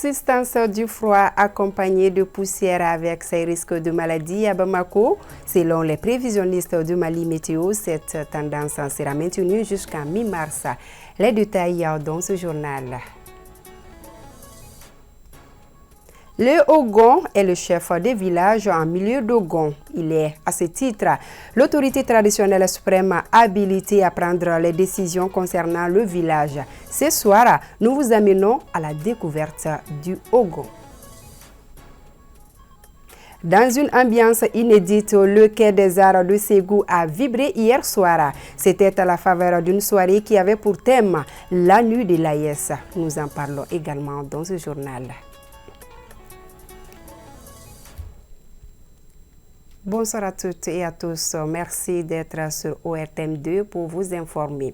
persistance du froid accompagné de poussière avec ses risques de maladie à Bamako. Selon les prévisionnistes du Mali Météo, cette tendance sera maintenue jusqu'à mi-mars. Les détails dans ce journal. Le Ogon est le chef des villages en milieu d'Ogon. Il est, à ce titre, l'autorité traditionnelle suprême habilitée à prendre les décisions concernant le village. Ce soir, nous vous amenons à la découverte du Ogon. Dans une ambiance inédite, le quai des Arts de Ségou a vibré hier soir. C'était à la faveur d'une soirée qui avait pour thème la nuit de l'AES. Nous en parlons également dans ce journal. Bonsoir à toutes et à tous. Merci d'être sur ORTM2 pour vous informer.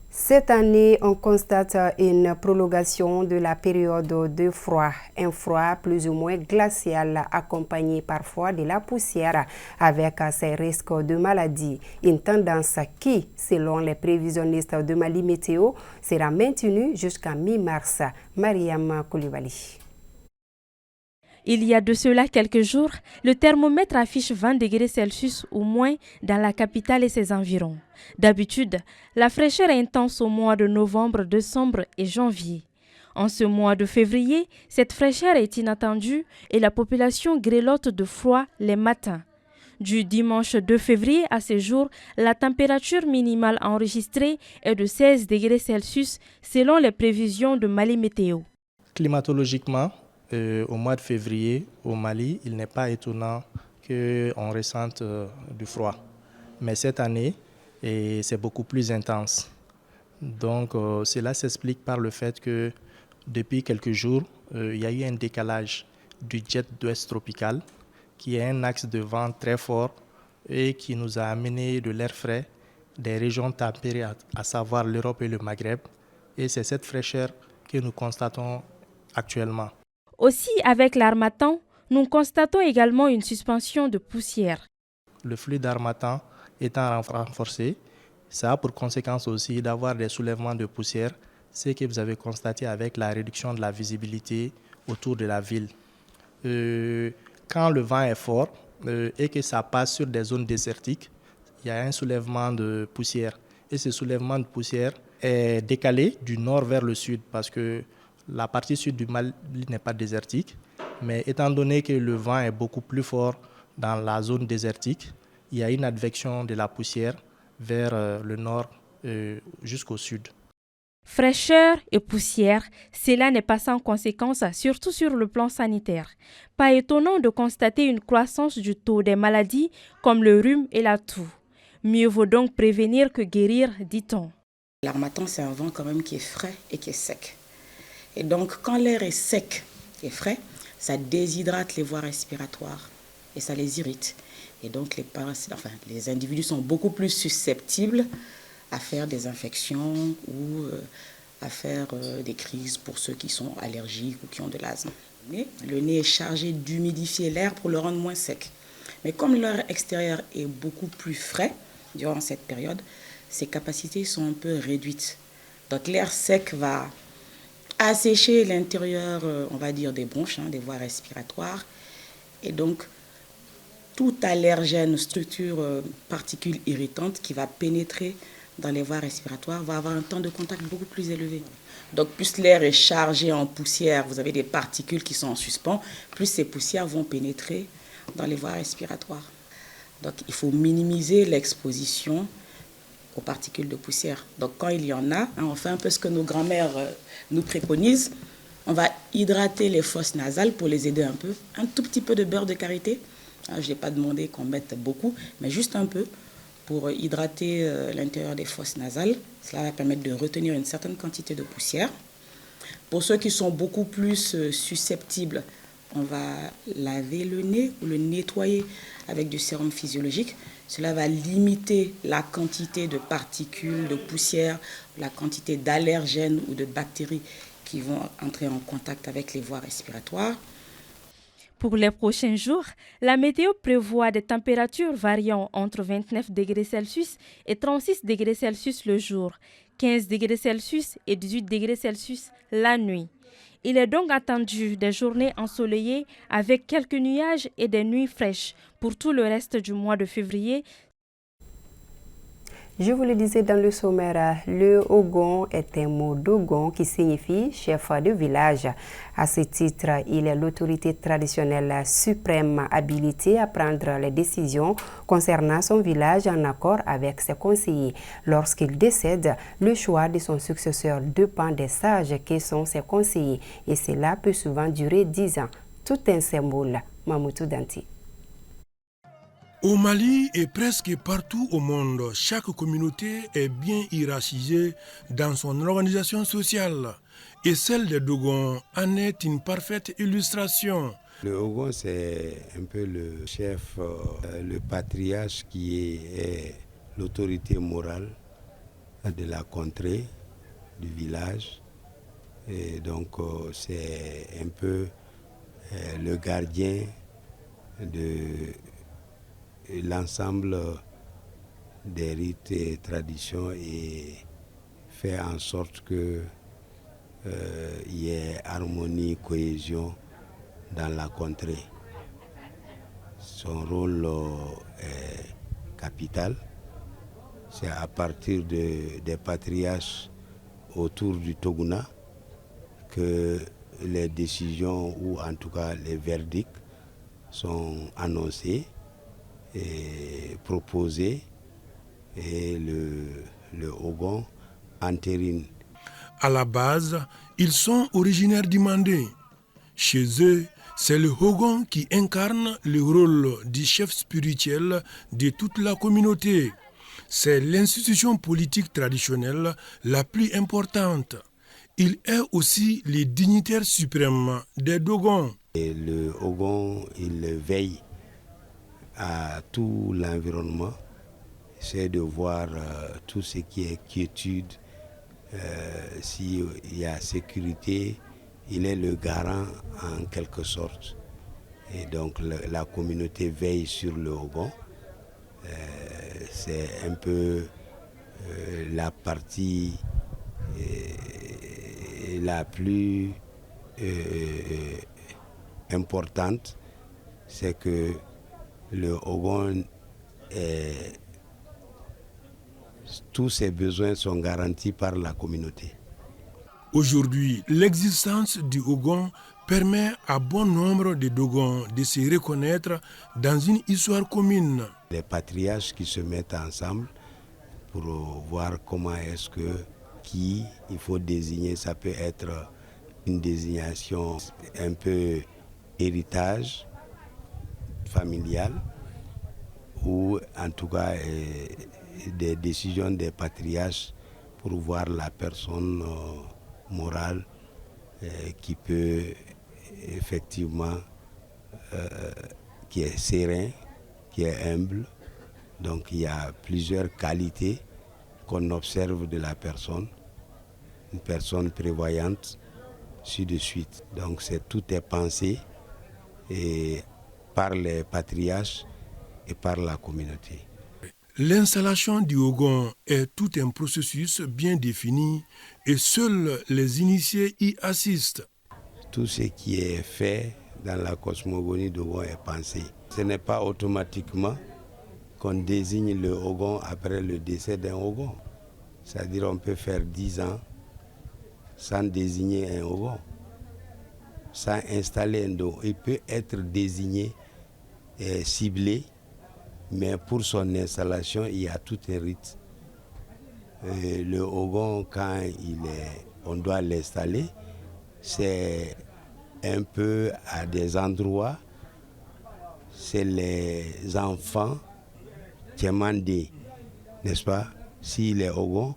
Cette année, on constate une prolongation de la période de froid. Un froid plus ou moins glacial accompagné parfois de la poussière avec ses risques de maladie. Une tendance qui, selon les prévisionnistes de Mali Météo, sera maintenue jusqu'à mi-mars. Mariam Koulibaly. Il y a de cela quelques jours, le thermomètre affiche 20 degrés Celsius ou moins dans la capitale et ses environs. D'habitude, la fraîcheur est intense au mois de novembre, décembre et janvier. En ce mois de février, cette fraîcheur est inattendue et la population grelotte de froid les matins. Du dimanche 2 février à ce jour, la température minimale enregistrée est de 16 degrés Celsius selon les prévisions de Mali Météo. Climatologiquement, au mois de février, au Mali, il n'est pas étonnant qu'on ressente du froid. Mais cette année, c'est beaucoup plus intense. Donc, cela s'explique par le fait que depuis quelques jours, il y a eu un décalage du jet d'ouest tropical, qui est un axe de vent très fort et qui nous a amené de l'air frais des régions tempérées, à savoir l'Europe et le Maghreb. Et c'est cette fraîcheur que nous constatons actuellement. Aussi, avec l'harmattan, nous constatons également une suspension de poussière. Le flux d'harmattan étant renforcé, ça a pour conséquence aussi d'avoir des soulèvements de poussière, ce que vous avez constaté avec la réduction de la visibilité autour de la ville. Quand le vent est fort et que ça passe sur des zones désertiques, il y a un soulèvement de poussière. Et ce soulèvement de poussière est décalé du nord vers le sud parce que la partie sud du Mali n'est pas désertique, mais étant donné que le vent est beaucoup plus fort dans la zone désertique, il y a une advection de la poussière vers le nord jusqu'au sud. Fraîcheur et poussière, cela n'est pas sans conséquence, surtout sur le plan sanitaire. Pas étonnant de constater une croissance du taux des maladies comme le rhume et la toux. Mieux vaut donc prévenir que guérir, dit-on. L'harmattan, c'est un vent quand même qui est frais et qui est sec. Et donc, quand l'air est sec et frais, ça déshydrate les voies respiratoires et ça les irrite. Et donc, les individus sont beaucoup plus susceptibles à faire des infections ou à faire des crises pour ceux qui sont allergiques ou qui ont de l'asthme. Le nez est chargé d'humidifier l'air pour le rendre moins sec. Mais comme l'air extérieur est beaucoup plus frais durant cette période, ses capacités sont un peu réduites. Donc, l'air sec va assécher l'intérieur, on va dire, des bronches, des voies respiratoires. Et donc, tout allergène, structure, particule irritante qui va pénétrer dans les voies respiratoires va avoir un temps de contact beaucoup plus élevé. Donc, plus l'air est chargé en poussière, vous avez des particules qui sont en suspens, plus ces poussières vont pénétrer dans les voies respiratoires. Donc, il faut minimiser l'exposition aux particules de poussière. Donc, quand il y en a, on fait un peu ce que nos grands-mères nous préconisent. On va hydrater les fosses nasales pour les aider un peu. Un tout petit peu de beurre de karité. Je n'ai pas demandé qu'on mette beaucoup, mais juste un peu pour hydrater l'intérieur des fosses nasales. Cela va permettre de retenir une certaine quantité de poussière. Pour ceux qui sont beaucoup plus susceptibles, on va laver le nez ou le nettoyer avec du sérum physiologique. Cela va limiter la quantité de particules, de poussière, la quantité d'allergènes ou de bactéries qui vont entrer en contact avec les voies respiratoires. Pour les prochains jours, la météo prévoit des températures variant entre 29 degrés Celsius et 36 degrés Celsius le jour, 15 degrés Celsius et 18 degrés Celsius la nuit. Il est donc attendu des journées ensoleillées avec quelques nuages et des nuits fraîches pour tout le reste du mois de février. Je vous le disais dans le sommaire, le Ogon est un mot d'Ogon qui signifie chef de village. À ce titre, il est l'autorité traditionnelle suprême habilitée à prendre les décisions concernant son village en accord avec ses conseillers. Lorsqu'il décède, le choix de son successeur dépend des sages qui sont ses conseillers et cela peut souvent durer 10 ans. Tout un symbole. Mamoutou Danti. Au Mali et presque partout au monde, chaque communauté est bien hiérarchisée dans son organisation sociale. Et celle des Dogons en est une parfaite illustration. Le Ogon, c'est un peu le chef, le patriarche qui est l'autorité morale de la contrée, du village. Et donc, c'est un peu le gardien de l'ensemble des rites et traditions et fait en sorte que y ait harmonie, cohésion dans la contrée. Son rôle est capital. C'est à partir des patriarches autour du Toguna que les décisions ou en tout cas les verdicts sont annoncés et proposé et le Ogon entérine. À la base, ils sont originaires du Mandé. Chez eux, c'est le Ogon qui incarne le rôle du chef spirituel de toute la communauté. C'est l'institution politique traditionnelle la plus importante. Il est aussi le dignitaire suprême des Dogons. Et le Ogon, il veille à tout l'environnement, c'est de voir tout ce qui est quiétude, s'il y a sécurité, il est le garant en quelque sorte. Et donc la communauté veille sur le Ogon. C'est un peu la partie la plus importante, c'est que le Ogon, tous ses besoins sont garantis par la communauté. Aujourd'hui, l'existence du Ogon permet à bon nombre de Dogons de se reconnaître dans une histoire commune. Les patriarches qui se mettent ensemble pour voir comment est-ce que qui il faut désigner, ça peut être une désignation un peu héritage familial ou en tout cas des décisions des patriarches pour voir la personne morale qui peut effectivement, qui est serein, qui est humble. Donc il y a plusieurs qualités qu'on observe de la personne, une personne prévoyante, ainsi de suite. Donc tout est pensé et par les patriarches et par la communauté. L'installation du Ogon est tout un processus bien défini et seuls les initiés y assistent. Tout ce qui est fait dans la cosmogonie d'Ogon est pensé. Ce n'est pas automatiquement qu'on désigne le Ogon après le décès d'un Ogon. C'est-à-dire on peut faire 10 ans sans désigner un Ogon, sans installer un Dogon. Il peut être désigné et ciblé, mais pour son installation, il y a tout un rite. Le Ogon, quand on doit l'installer, c'est un peu à des endroits, c'est les enfants Tchemandé, n'est-ce pas? S'il est Ogon,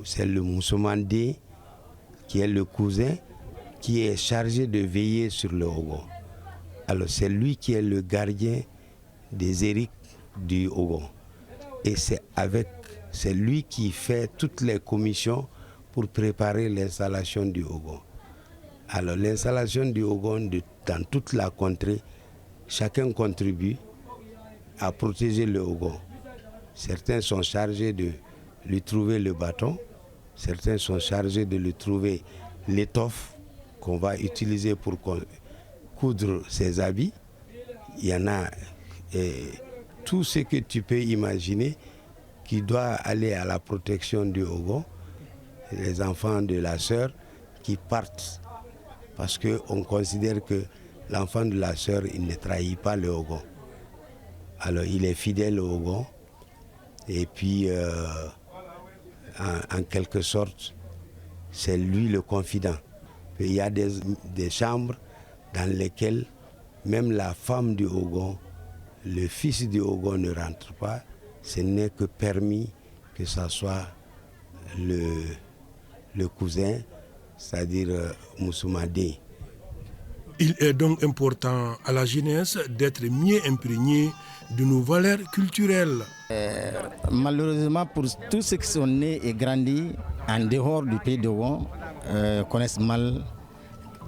c'est le Moussoumandé qui est le cousin qui est chargé de veiller sur le Ogon. Alors c'est lui qui est le gardien des hérites du Ogon. Et c'est lui qui fait toutes les commissions pour préparer l'installation du Ogon. Alors l'installation du Ogon dans toute la contrée chacun contribue à protéger le Ogon. Certains sont chargés de lui trouver le bâton, certains sont chargés de lui trouver l'étoffe qu'on va utiliser pour coudre ses habits. Il y en a tout ce que tu peux imaginer qui doit aller à la protection du Ogon. Les enfants de la sœur qui partent parce qu'on considère que l'enfant de la sœur, il ne trahit pas le Ogon. Alors il est fidèle au Ogon et puis en quelque sorte c'est lui le confident. Il y a des chambres dans lesquelles même la femme du Ogon, le fils du Ogon ne rentre pas. Ce n'est que permis que ce soit le cousin, c'est-à-dire Moussoumade. Il est donc important à la jeunesse d'être mieux imprégnée de nos valeurs culturelles. Malheureusement, pour tous ceux qui sont nés et grandis en dehors du pays d'Ogon, connaissent mal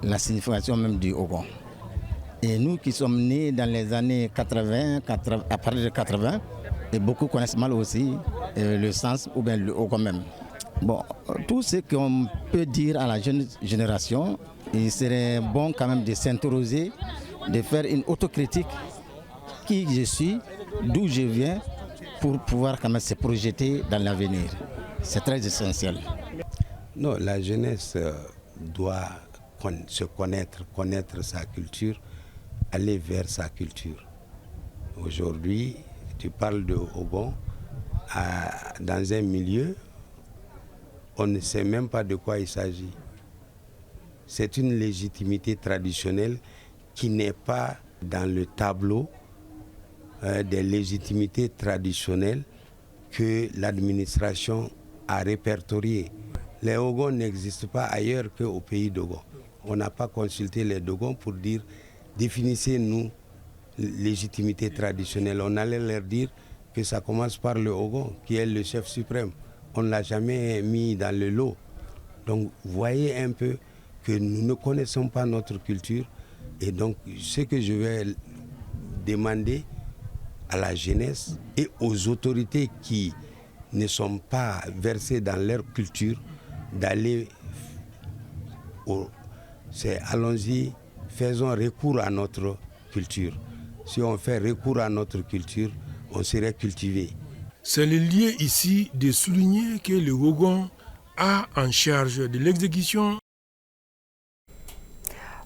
la signification même du Ogon. Et nous qui sommes nés dans les années 80, à partir de 80, et beaucoup connaissent mal aussi le sens ou bien le Ogon même. Bon, tout ce qu'on peut dire à la jeune génération, il serait bon quand même de s'interroger, de faire une autocritique, qui je suis, d'où je viens, pour pouvoir quand même se projeter dans l'avenir. C'est très essentiel. Non, la jeunesse doit se connaître sa culture, aller vers sa culture. Aujourd'hui, tu parles de Ogon, dans un milieu, on ne sait même pas de quoi il s'agit. C'est une légitimité traditionnelle qui n'est pas dans le tableau des légitimités traditionnelles que l'administration a répertoriées. Les Ogons n'existent pas ailleurs qu'au pays d'Ogon. On n'a pas consulté les Dogons pour dire définissez-nous légitimité traditionnelle. On allait leur dire que ça commence par le Ogon, qui est le chef suprême. On ne l'a jamais mis dans le lot. Donc, voyez un peu que nous ne connaissons pas notre culture. Et donc, ce que je vais demander à la jeunesse et aux autorités qui ne sont pas versées dans leur culture, d'aller allons-y, faisons recours à notre culture. Si on fait recours à notre culture, on serait cultivé. C'est le lieu ici de souligner que le Ogon a en charge de l'exécution.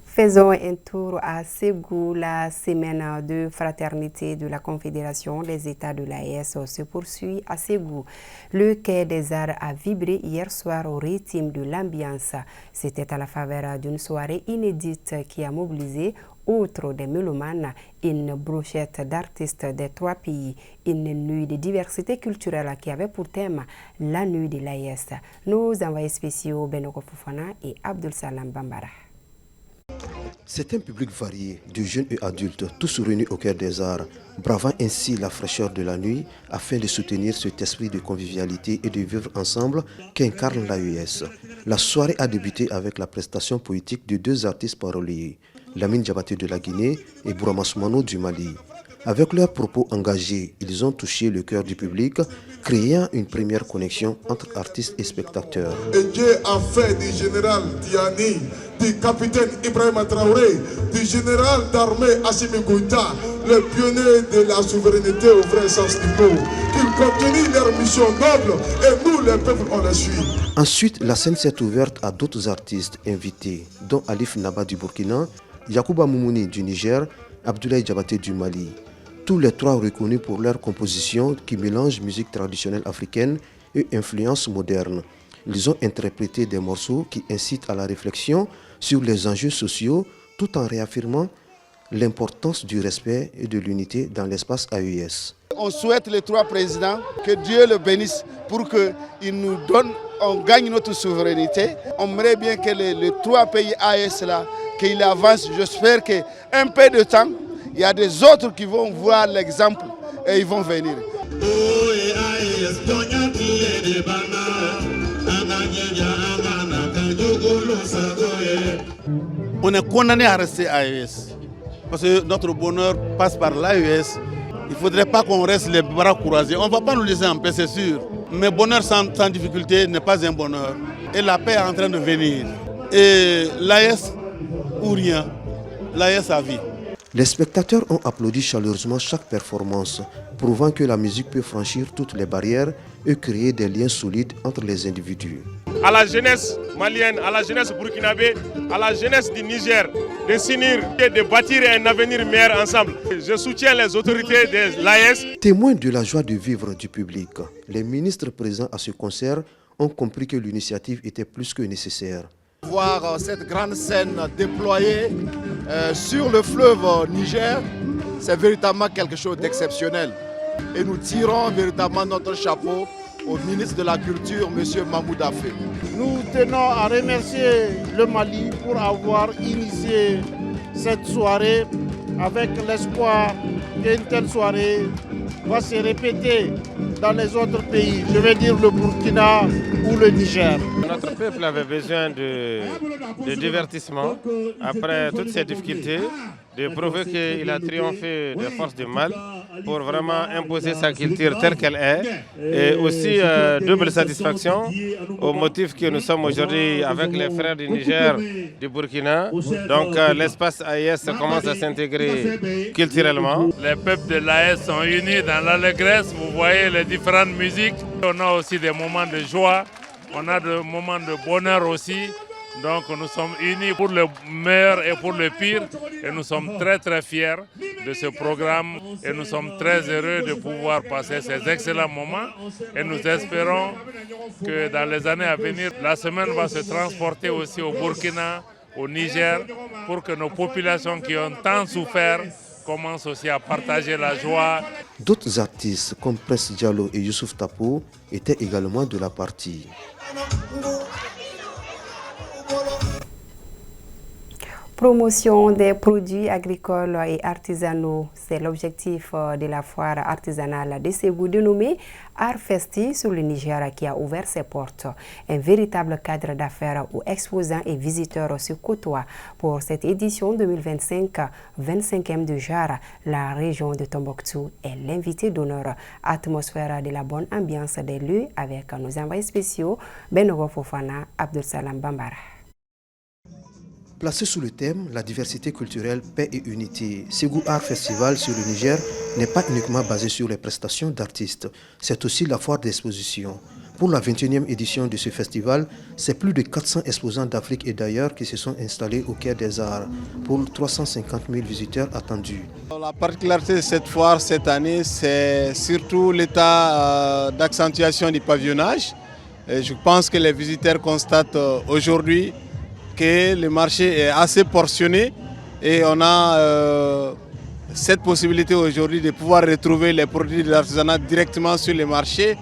Faisons un tour à Ségou. La semaine de fraternité de la Confédération des États de l'AES se poursuit à Ségou. Le Quai des Arts a vibré hier soir au rythme de l'ambiance. C'était à la faveur d'une soirée inédite qui a mobilisé, outre des mélomanes, une brochette d'artistes des 3 pays, une nuit de diversité culturelle qui avait pour thème la nuit de l'AES. Nos envoyés spéciaux Benoko Fofana et Abdul Salam Bambara. C'est un public varié, de jeunes et adultes, tous réunis au Cœur des Arts, bravant ainsi la fraîcheur de la nuit afin de soutenir cet esprit de convivialité et de vivre ensemble qu'incarne l'AES. La soirée a débuté avec la prestation poétique de 2 artistes paroliers, Lamine Diabaté de la Guinée et Bourama Soumano du Mali. Avec leurs propos engagés, ils ont touché le cœur du public, créant une première connexion entre artistes et spectateurs. Et Dieu a fait du général Diani, du capitaine Ibrahima Traoré, du général d'armée Assimi Goïta, le pionnier de la souveraineté au vrai sens du mot, qu'ils continuent leur mission noble et nous, les peuples, on la suit. Ensuite, la scène s'est ouverte à d'autres artistes invités, dont Alif Naba du Burkina, Yacouba Moumouni du Niger, Abdoulaye Diabaté du Mali. Tous les 3 reconnus pour leur composition qui mélange musique traditionnelle africaine et influences modernes. Ils ont interprété des morceaux qui incitent à la réflexion sur les enjeux sociaux tout en réaffirmant l'importance du respect et de l'unité dans l'espace AES. On souhaite les 3 présidents que Dieu le bénisse pour qu'il nous donne, on gagne notre souveraineté. On aimerait bien que les 3 pays AES là, qu'ils avancent. J'espère qu'un peu de temps, il y a des autres qui vont voir l'exemple et ils vont venir. On est condamné à rester AES parce que notre bonheur passe par l'AES. Il ne faudrait pas qu'on reste les bras croisés. On ne va pas nous laisser en paix, c'est sûr. Mais bonheur sans difficulté n'est pas un bonheur. Et la paix est en train de venir. Et l'AES ou rien, l'AES à vie. Les spectateurs ont applaudi chaleureusement chaque performance, prouvant que la musique peut franchir toutes les barrières et créer des liens solides entre les individus. À la jeunesse malienne, à la jeunesse burkinabé, à la jeunesse du Niger, de s'unir et de bâtir un avenir meilleur ensemble. Je soutiens les autorités de l'AES. Témoins de la joie de vivre du public, les ministres présents à ce concert ont compris que l'initiative était plus que nécessaire. Voir cette grande scène déployée sur le fleuve Niger, c'est véritablement quelque chose d'exceptionnel. Et nous tirons véritablement notre chapeau au ministre de la Culture, M. Mahmoud Affé. Nous tenons à remercier le Mali pour avoir initié cette soirée avec l'espoir qu'une telle soirée va se répéter dans les autres pays, je vais dire le Burkina ou le Niger. Notre peuple avait besoin de divertissement après toutes ces difficultés, de prouver qu'il a triomphé des forces du mal pour vraiment imposer sa culture telle qu'elle est. Et aussi double satisfaction au motif que nous sommes aujourd'hui avec les frères du Niger, du Burkina. Donc l'espace AES commence à s'intégrer culturellement. Les peuples de l'AES sont unis dans l'allégresse, vous voyez les différentes musiques. On a aussi des moments de joie, on a des moments de bonheur aussi. Donc nous sommes unis pour le meilleur et pour le pire et nous sommes très très fiers de ce programme et nous sommes très heureux de pouvoir passer ces excellents moments et nous espérons que dans les années à venir, la semaine va se transporter aussi au Burkina, au Niger, pour que nos populations qui ont tant souffert commencent aussi à partager la joie. D'autres artistes comme Prince Diallo et Youssouf Tapo étaient également de la partie. Promotion des produits agricoles et artisanaux, c'est l'objectif de la foire artisanale de Ségou dénommée Art Festi sur le Niger qui a ouvert ses portes. Un véritable cadre d'affaires où exposants et visiteurs se côtoient. Pour cette édition 2025, 25e de genre, la région de Tombouctou est l'invité d'honneur. Atmosphère de la bonne ambiance des lieux avec nos envoyés spéciaux Benogo Fofana, Abdul Salam Bambara. Placé sous le thème « La diversité culturelle, paix et unité », Ségou Art Festival sur le Niger n'est pas uniquement basé sur les prestations d'artistes, c'est aussi la foire d'exposition. Pour la 21e édition de ce festival, c'est plus de 400 exposants d'Afrique et d'ailleurs qui se sont installés au Quai des Arts pour 350 000 visiteurs attendus. La particularité de cette foire cette année, c'est surtout l'état d'accentuation du pavillonnage. Et je pense que les visiteurs constatent aujourd'hui que le marché est assez portionné et on a cette possibilité aujourd'hui de pouvoir retrouver les produits de l'artisanat directement sur les marchés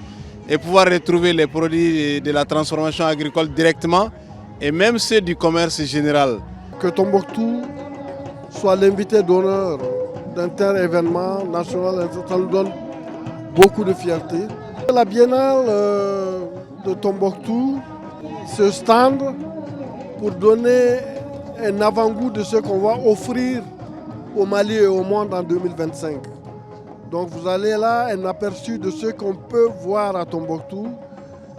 et pouvoir retrouver les produits de la transformation agricole directement et même ceux du commerce général. Que Tombouctou soit l'invité d'honneur d'un tel événement national, ça nous donne beaucoup de fierté. La biennale de Tombouctou, ce stand pour donner un avant-goût de ce qu'on va offrir au Mali et au monde en 2025. Donc vous allez là un aperçu de ce qu'on peut voir à Tombouctou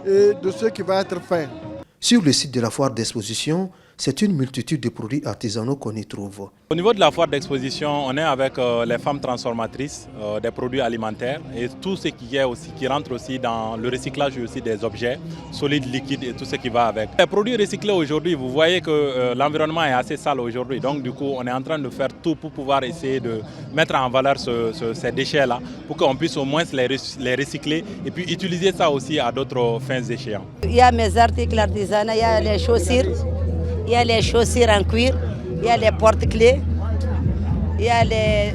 et de ce qui va être fait. Sur le site de la foire d'exposition, c'est une multitude de produits artisanaux qu'on y trouve. Au niveau de la foire d'exposition, on est avec les femmes transformatrices des produits alimentaires et tout ce qui rentre aussi dans le recyclage aussi des objets solides, liquides et tout ce qui va avec. Les produits recyclés aujourd'hui, vous voyez que l'environnement est assez sale aujourd'hui, donc du coup on est en train de faire tout pour pouvoir essayer de mettre en valeur ces déchets-là pour qu'on puisse au moins les recycler et puis utiliser ça aussi à d'autres fins échéantes. Il y a mes articles artisanaux, il y a les chaussures. Il y a les chaussures en cuir, il y a les porte-clés, il y a les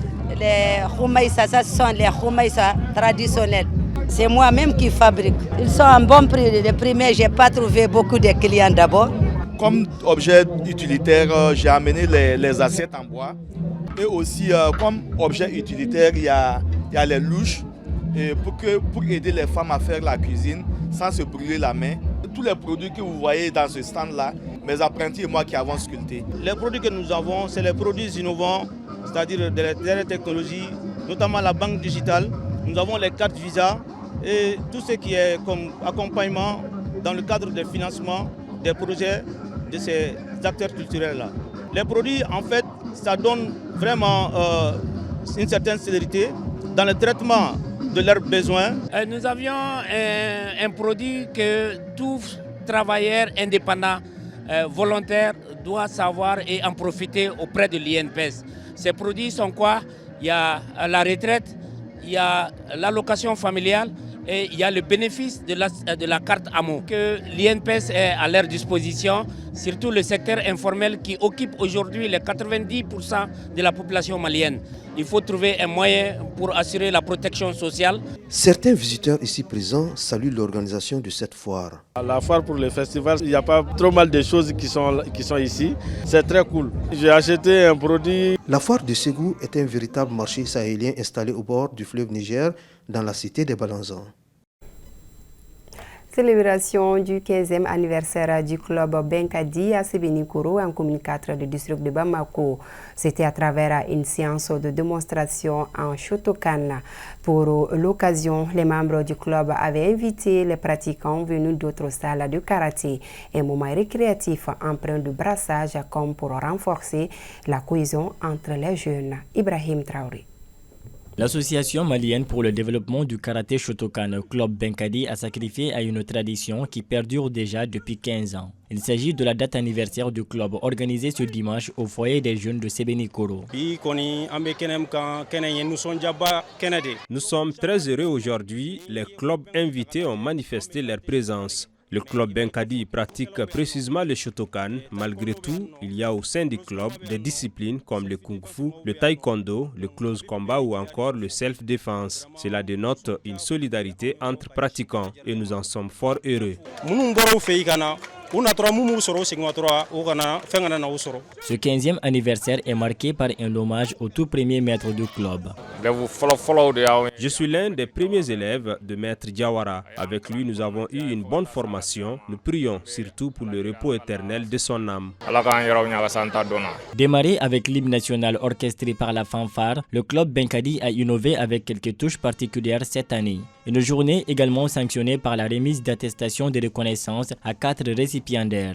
khumaïsa, ça ce sont les khumaïsa traditionnels. C'est moi-même qui fabrique. Ils sont en bon prix. Les premiers, je n'ai pas trouvé beaucoup de clients d'abord. Comme objet utilitaire, j'ai amené les assiettes en bois. Et aussi, comme objet utilitaire, il y a les louches et pour aider les femmes à faire la cuisine sans se brûler la main. Tous les produits que vous voyez dans ce stand-là, mes apprentis et moi qui avons sculpté. Les produits que nous avons, c'est les produits innovants c'est-à-dire des dernières technologies, notamment la banque digitale. Nous avons les cartes Visa et tout ce qui est comme accompagnement dans le cadre des financements des projets de ces acteurs culturels-là. Les produits, en fait, ça donne vraiment une certaine célérité dans le traitement de leurs besoins. Nous avions un produit que tout travailleur indépendant, volontaire, doit savoir et en profiter auprès de l'INPS. Ces produits sont quoi? Il y a la retraite, il y a l'allocation familiale et il y a le bénéfice de la carte AMO que l'INPS est à leur disposition, surtout le secteur informel qui occupe aujourd'hui les 90% de la population malienne. Il faut trouver un moyen pour assurer la protection sociale. Certains visiteurs ici présents saluent l'organisation de cette foire. À la foire pour le festival, il n'y a pas trop mal de choses qui sont ici. C'est très cool. J'ai acheté un produit. La foire de Ségou est un véritable marché sahélien installé au bord du fleuve Niger, dans la cité des Balanzans. Célébration du 15e anniversaire du club Benkadi à Sébenikoro, en commune 4 du district de Bamako. C'était à travers une séance de démonstration en Shotokan. Pour l'occasion, les membres du club avaient invité les pratiquants venus d'autres salles de karaté. Un moment récréatif empreint de brassage comme pour renforcer la cohésion entre les jeunes. Ibrahim Traoré. L'Association malienne pour le développement du karaté Shotokan, Club Benkadi, a sacrifié à une tradition qui perdure déjà depuis 15 ans. Il s'agit de la date anniversaire du club organisée ce dimanche au foyer des jeunes de Sébenikoro. Nous sommes très heureux aujourd'hui. Les clubs invités ont manifesté leur présence. Le club Benkadi pratique précisément le Shotokan. Malgré tout, il y a au sein du club des disciplines comme le Kung Fu, le Taekwondo, le Close Combat ou encore le Self-Défense. Cela dénote une solidarité entre pratiquants et nous en sommes fort heureux. Ce 15e anniversaire est marqué par un hommage au tout premier maître du club. Je suis l'un des premiers élèves de Maître Diawara. Avec lui, nous avons eu une bonne formation. Nous prions surtout pour le repos éternel de son âme. Démarré avec l'hymne national orchestré par la fanfare, le club Benkadi a innové avec quelques touches particulières cette année. Une journée également sanctionnée par la remise d'attestations de reconnaissance à 4 récipiendaires.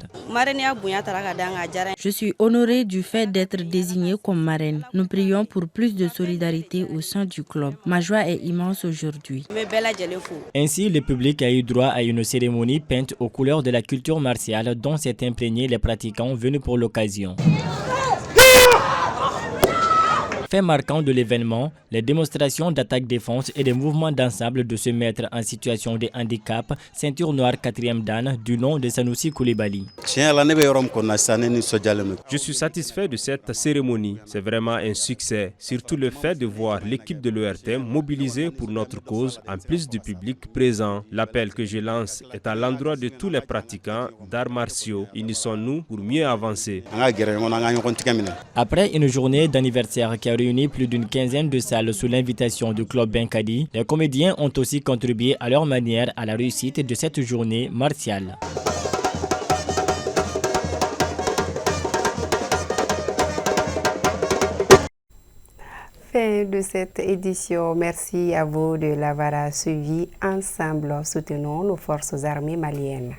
Je suis honorée du fait d'être désignée comme marraine. Nous prions pour plus de solidarité au sein du club. Ma joie est immense aujourd'hui. Ainsi, le public a eu droit à une cérémonie peinte aux couleurs de la culture martiale dont s'est imprégné les pratiquants venus pour l'occasion. Fait marquant de l'événement, les démonstrations d'attaque-défense et des mouvements d'ensemble de se mettre en situation de handicap, ceinture noire 4e dan du nom de Sanoussi Koulibaly. Je suis satisfait de cette cérémonie. C'est vraiment un succès. Surtout le fait de voir l'équipe de l'ORTM mobilisée pour notre cause en plus du public présent. L'appel que je lance est à l'endroit de tous les pratiquants d'arts martiaux. Unissons-nous pour mieux avancer. Après une journée d'anniversaire qui a réuni plus d'une quinzaine de salles sous l'invitation du club Benkadi, les comédiens ont aussi contribué à leur manière à la réussite de cette journée martiale. Fin de cette édition. Merci à vous de l'avoir suivi. Ensemble, soutenons nos forces armées maliennes.